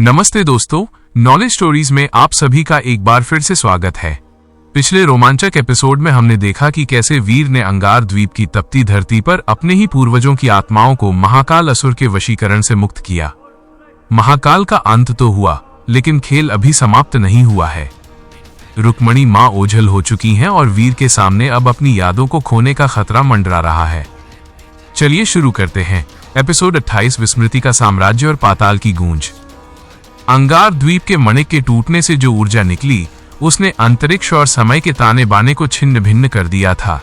नमस्ते दोस्तों, knowledge stories में आप सभी का एक बार फिर से स्वागत है। पिछले रोमांचक एपिसोड में हमने देखा कि कैसे वीर ने अंगार द्वीप की तपती धरती पर अपने ही पूर्वजों की आत्माओं को महाकाल असुर के वशीकरण से मुक्त किया। महाकाल का अंत तो हुआ, लेकिन खेल अभी समाप्त नहीं हुआ है। रुक्मणी मां ओझल हो चुकी हैं और वीर के सामने अब अपनी यादों को खोने का खतरा मंडरा रहा है। चलिए शुरू करते हैं। एपिसोड 28, विस्मृति का साम्राज्य और पाताल की गूंज। अंगार द्वीप के मणिक के टूटने से जो ऊर्जा निकली, उसने अंतरिक्ष और समय के ताने बाने को छिन्न भिन्न कर दिया था।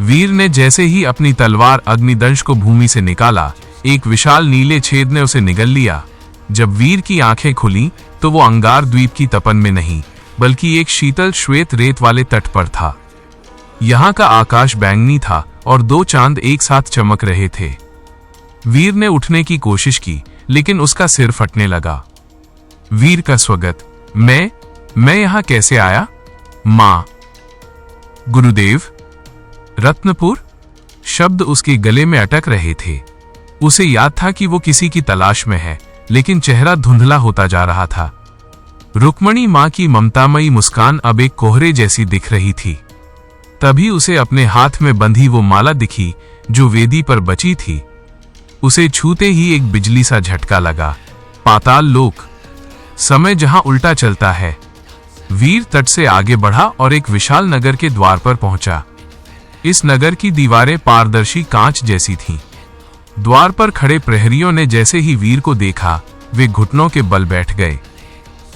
वीर ने जैसे ही अपनी तलवार अग्निदंश को भूमि से निकाला, एक विशाल नीले छेद ने उसे निगल लिया। जब वीर की आंखें खुली तो वो अंगार द्वीप की तपन में नहीं, बल्कि एक शीतल श्वेत रेत वाले तट पर था। यहाँ का आकाश बैंगनी था और दो चांद एक साथ चमक रहे थे। वीर ने उठने की कोशिश की, लेकिन उसका सिर फटने लगा। वीर का स्वगत। मैं यहां कैसे आया? मां, गुरुदेव, रत्नपुर। शब्द उसके गले में अटक रहे थे। उसे याद था कि वो किसी की तलाश में है, लेकिन चेहरा धुंधला होता जा रहा था। रुक्मणी मां की ममतामयी मुस्कान अब एक कोहरे जैसी दिख रही थी। तभी उसे अपने हाथ में बंधी वो माला दिखी जो वेदी पर बची थी। उसे छूते ही एक बिजली सा झटका लगा। पाताल लोक, समय जहां उल्टा चलता है। वीर तट से आगे बढ़ा और एक विशाल नगर के द्वार पर पहुंचा। इस नगर की दीवारें पारदर्शी कांच जैसी थीं। द्वार पर खड़े प्रहरियों ने जैसे ही वीर को देखा, वे घुटनों के बल बैठ गए।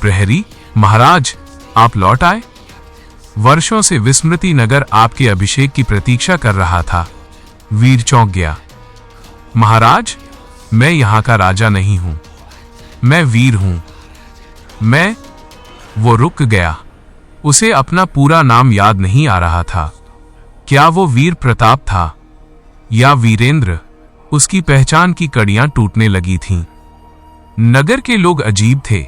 प्रहरी, महाराज, आप लौट आए। वर्षों से विस्मृति नगर आपके अभिषेक की प्रतीक्षा कर रहा था। वीर चौंक गया। महाराज, मैं यहां का राजा नहीं हूं, मैं वीर हूं। वो रुक गया। उसे अपना पूरा नाम याद नहीं आ रहा था। क्या वो वीर प्रताप था या वीरेंद्र? उसकी पहचान की कड़ियां टूटने लगी थीं। नगर के लोग अजीब थे।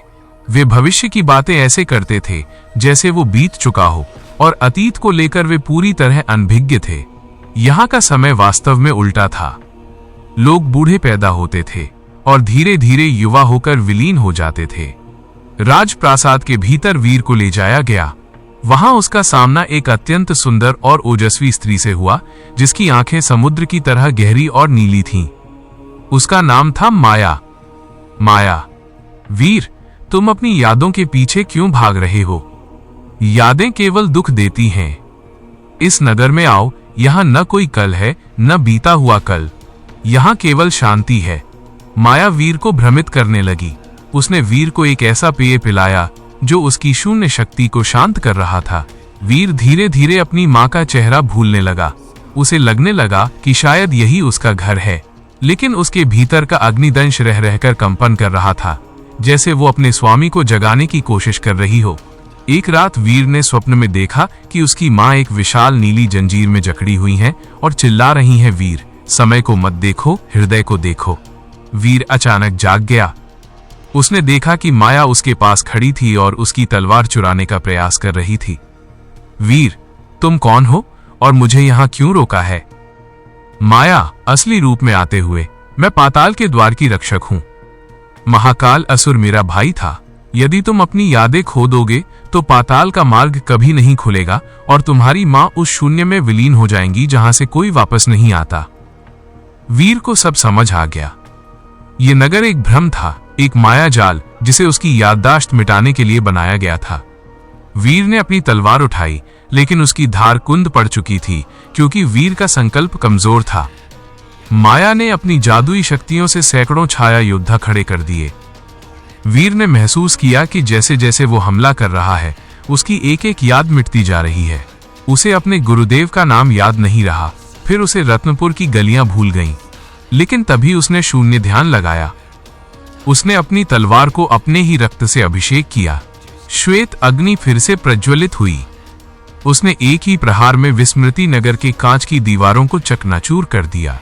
वे भविष्य की बातें ऐसे करते थे जैसे वो बीत चुका हो, और अतीत को लेकर वे पूरी तरह अनभिज्ञ थे। यहां का समय वास्तव में उल्टा था। लोग बूढ़े पैदा होते थे और धीरे धीरे युवा होकर विलीन हो जाते थे। राजप्रासाद के भीतर वीर को ले जाया गया। वहां उसका सामना एक अत्यंत सुंदर और ओजस्वी स्त्री से हुआ, जिसकी आंखें समुद्र की तरह गहरी और नीली थीं। उसका नाम था माया। माया, वीर, तुम अपनी यादों के पीछे क्यों भाग रहे हो? यादें केवल दुख देती हैं। इस नगर में आओ। यहां न कोई कल है, न बीता हुआ कल। यहां केवल शांति है। माया वीर को भ्रमित करने लगी। उसने वीर को एक ऐसा पेय पिलाया जो उसकी शून्य शक्ति को शांत कर रहा था। वीर धीरे धीरे अपनी मां का चेहरा भूलने लगा। उसे लगने लगा कि शायद यही उसका घर है, लेकिन उसके भीतर का अग्निदंश रह रहकर कंपन कर रहा था, जैसे वो अपने स्वामी को जगाने की कोशिश कर रही हो। एक रात वीर ने स्वप्न में देखा कि उसकी मां एक विशाल नीली जंजीर में जकड़ी हुई हैं और चिल्ला रही हैं, वीर, समय को मत देखो, हृदय को देखो। वीर अचानक जाग गया। उसने देखा कि माया उसके पास खड़ी थी और उसकी तलवार चुराने का प्रयास कर रही थी। वीर, तुम कौन हो और मुझे यहां क्यों रोका है? माया असली रूप में आते हुए, मैं पाताल के द्वार की रक्षक हूं। महाकाल असुर मेरा भाई था। यदि तुम अपनी यादें खो दोगे तो पाताल का मार्ग कभी नहीं खुलेगा और तुम्हारी मां उस शून्य में विलीन हो जाएंगी जहां से कोई वापस नहीं आता। वीर को सब समझ आ गया। ये नगर एक भ्रम था, एक माया जाल जिसे उसकी याददाश्त मिटाने के लिए बनाया गया था। वीर ने अपनी तलवार उठाई, लेकिन उसकी धार कुंद पड़ चुकी थी क्योंकि वीर का संकल्प कमजोर था। माया ने अपनी जादुई शक्तियों से सैकड़ों छाया योद्धा खड़े कर दिए। वीर ने महसूस किया कि जैसे जैसे वो हमला कर रहा है, उसकी एक एक याद मिटती जा रही है। उसे अपने गुरुदेव का नाम याद नहीं रहा। फिर उसे रत्नपुर की गलियां भूल गईं। लेकिन तभी उसने शून्य ध्यान लगाया। उसने अपनी तलवार को अपने ही रक्त से अभिषेक किया। श्वेत अग्नि फिर से प्रज्वलित हुई। उसने एक ही प्रहार में विस्मृति नगर के कांच की दीवारों को चकनाचूर कर दिया।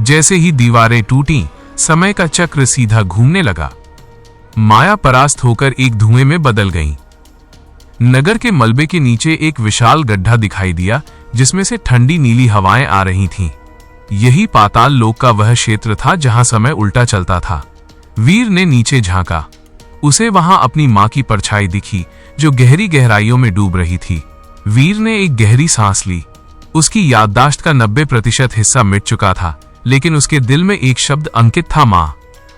जैसे ही दीवारें टूटीं, समय का चक्र सीधा घूमने लगा। माया परास्त होकर एक धुएं में बदल गई। नगर के मलबे के नीचे एक विशाल गड्ढा दिखाई दिया, जिसमें से ठंडी नीली हवाएं आ रही थीं। यही पाताल लोक का वह क्षेत्र था जहां समय उल्टा चलता था। वीर ने नीचे झांका। उसे वहां अपनी मां की परछाई दिखी जो गहरी गहराइयों में डूब रही थी। वीर ने एक गहरी सांस ली। उसकी याददाश्त का 90% हिस्सा मिट चुका था, लेकिन उसके दिल में एक शब्द अंकित था, मां।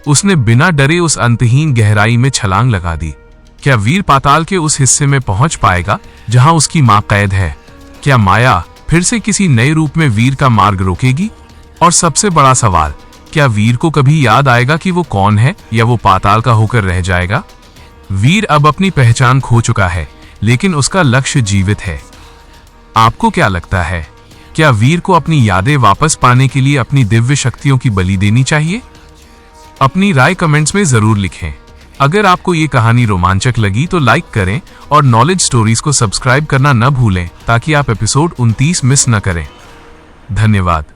उसने बिना डरे उस अंतहीन गहराई में छलांग लगा दी। क्या वीर पाताल के उस हिस्से में पहुंच पाएगा जहां उसकी मां कैद है? क्या माया फिर से किसी नए रूप में वीर का मार्ग रोकेगी? और सबसे बड़ा सवाल, क्या वीर को कभी याद आएगा कि वो कौन है, या वो पाताल का होकर रह जाएगा? वीर अब अपनी पहचान खो चुका है, लेकिन उसका लक्ष्य जीवित है। आपको क्या लगता है, क्या वीर को अपनी यादें वापस पाने के लिए अपनी दिव्य शक्तियों की बलि देनी चाहिए? अपनी राय कमेंट्स में जरूर लिखें। अगर आपको ये कहानी रोमांचक लगी तो लाइक करें और नॉलेज स्टोरीज को सब्सक्राइब करना न भूलें ताकि आप एपिसोड 29 मिस न करें। धन्यवाद।